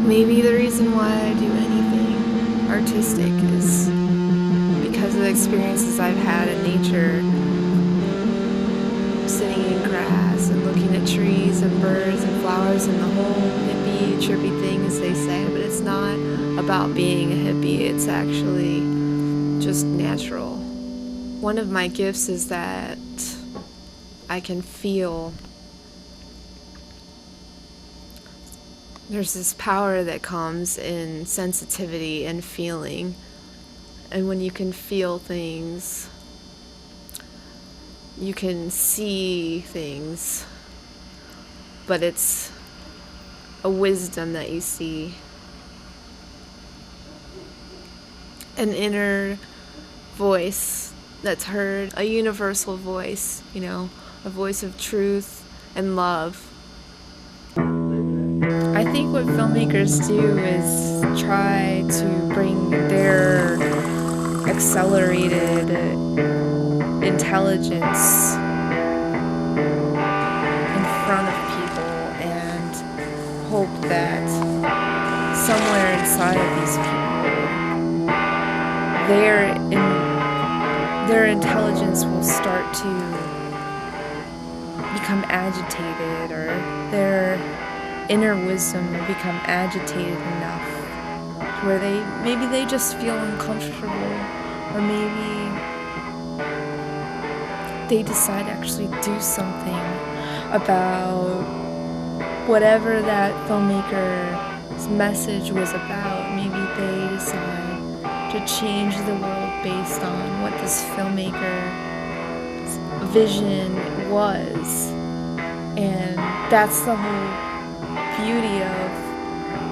Maybe the reason why I do anything artistic is because of the experiences I've had in nature, sitting in grass and looking at trees and birds and flowers and the whole hippie, trippy thing, as they say. But it's not about being a hippie, it's actually just natural. One of my gifts is that I can feel. There's this power that comes in sensitivity and feeling. And when you can feel things, you can see things. But it's a wisdom that you see. An inner voice that's heard, a universal voice, a voice of truth and love. I think what filmmakers do is try to bring their accelerated intelligence in front of people and hope that somewhere inside of these people, their intelligence will start to become agitated, or their inner wisdom will become agitated enough where maybe they just feel uncomfortable, or maybe they decide to actually do something about whatever that filmmaker's message was about. Maybe they decide to change the world based on what this filmmaker's vision was. And that's the whole beauty of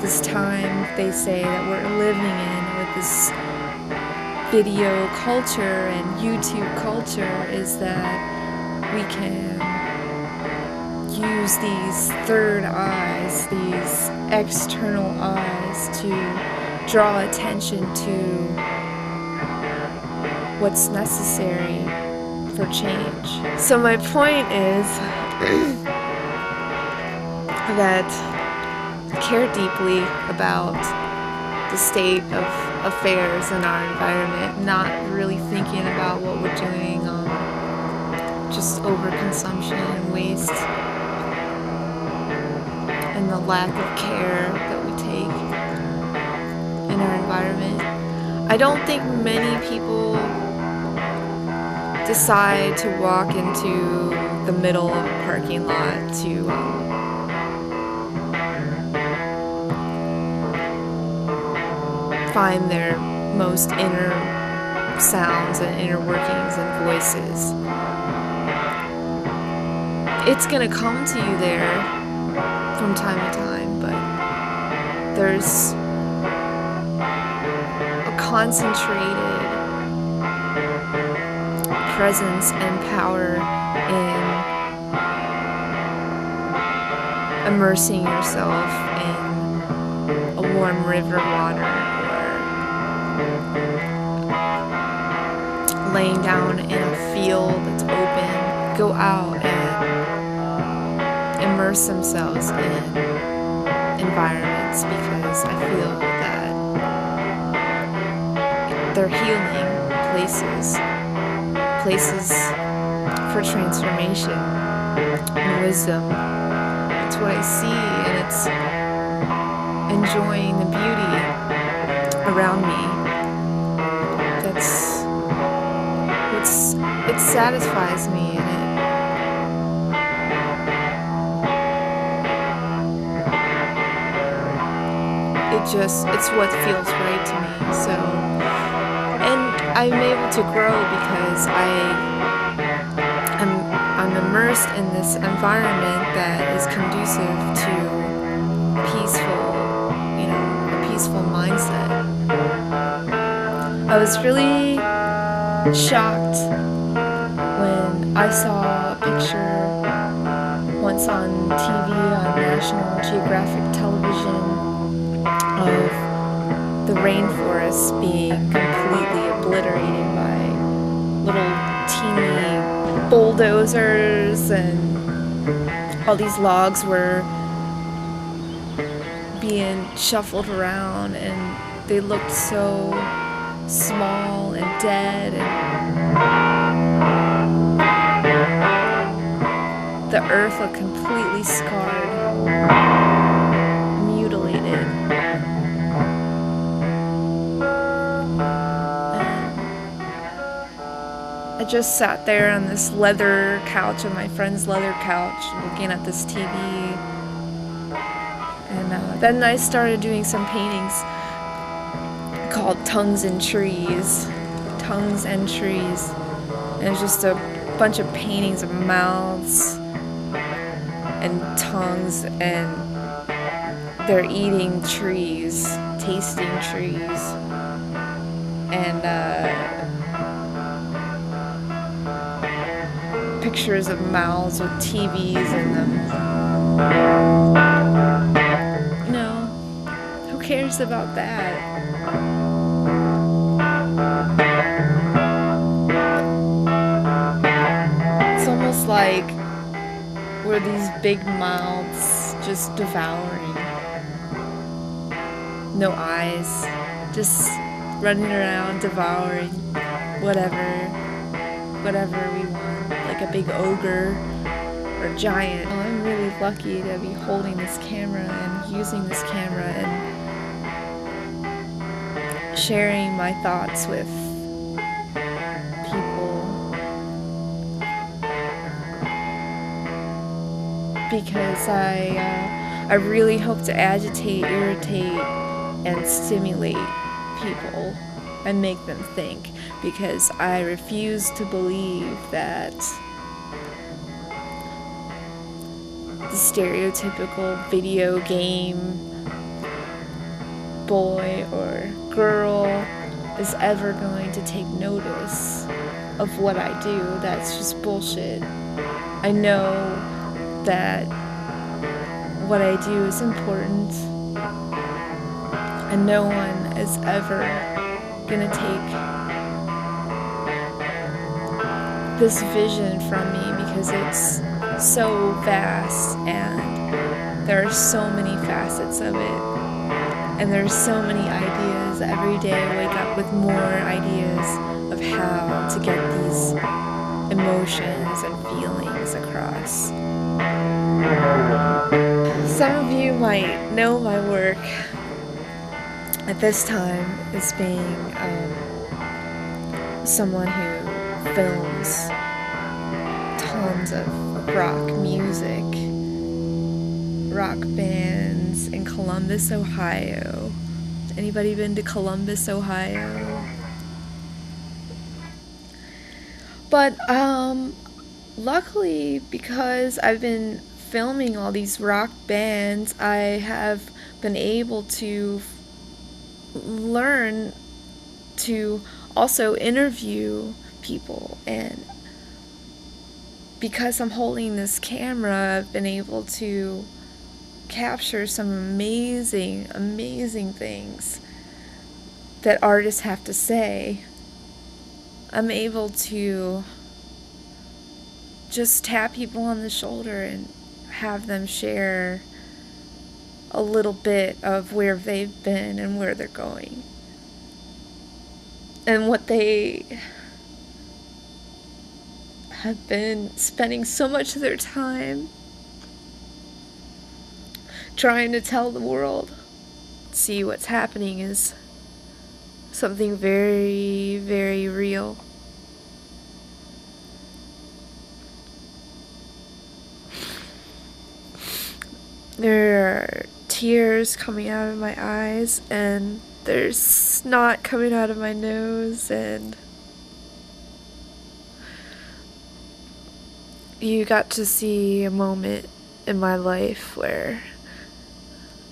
this time they say that we're living in with this video culture and YouTube culture, is that we can use these third eyes, these external eyes, to draw attention to what's necessary for change. So my point is that I care deeply about the state of affairs in our environment, not really thinking about what we're doing, just overconsumption and waste, and the lack of care that we take in our environment. I don't think many people decide to walk into the middle of a parking lot to find their most inner sounds and inner workings and voices. It's gonna come to you there from time to time, but there's a concentrated presence and power in immersing yourself in a warm river water, laying down in a field that's open. Go out and immerse themselves in environments, because I feel that they're healing places for transformation and wisdom. It's what I see, and it's enjoying the beauty around me. It satisfies me, and it's what feels right to me. So, and I'm able to grow because I'm immersed in this environment that is conducive to a peaceful mindset. I was really shocked when I saw a picture once on TV, on National Geographic television, of the rainforest being completely obliterated by little teeny bulldozers, and all these logs were being shuffled around, and they looked so small and dead, and the earth looked completely scarred, mutilated. I just sat there on this leather couch, on my friend's leather couch, looking at this TV. And then I started doing some paintings called Tongues and Trees. Tongues and Trees. And it's just a bunch of paintings of mouths and tongues, and they're eating trees, tasting trees. And pictures of mouths with TVs in them. No, who cares about that? It's almost like we're these big mouths just devouring. No eyes, just running around devouring whatever we want, like a big ogre or giant. Well, I'm really lucky to be holding this camera and using this camera and sharing my thoughts with people, because I really hope to agitate, irritate, and stimulate people and make them think, because I refuse to believe that the stereotypical video game boy or girl is ever going to take notice of what I do. That's just bullshit. I know that what I do is important, and no one is ever gonna take this vision from me, because it's so vast and there are so many facets of it, and there's so many ideas. Every day I wake up with more ideas of how to get these emotions and feelings across. Some of you might know my work at this time as being someone who films tons of rock music, rock bands in Columbus, Ohio. Anybody been to Columbus, Ohio? But luckily, because I've been filming all these rock bands, I have been able to learn to also interview people, and because I'm holding this camera, I've been able to capture some amazing things that artists have to say. I'm able to just tap people on the shoulder and have them share a little bit of where they've been and where they're going, and what they have been spending so much of their time trying to tell the world. See, what's happening is something very, very real. There are tears coming out of my eyes, and there's snot coming out of my nose, and you got to see a moment in my life where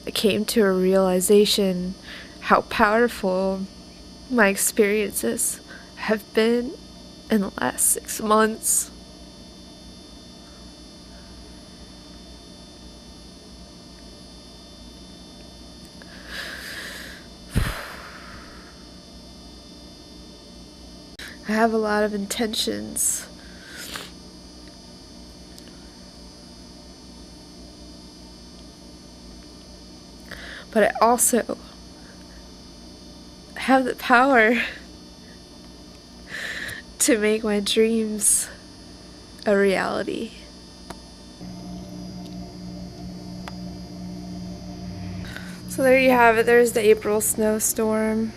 I came to a realization how powerful my experiences have been in the last 6 months. I have a lot of intentions. but I also have the power to make my dreams a reality. So there you have it. There's the April snowstorm.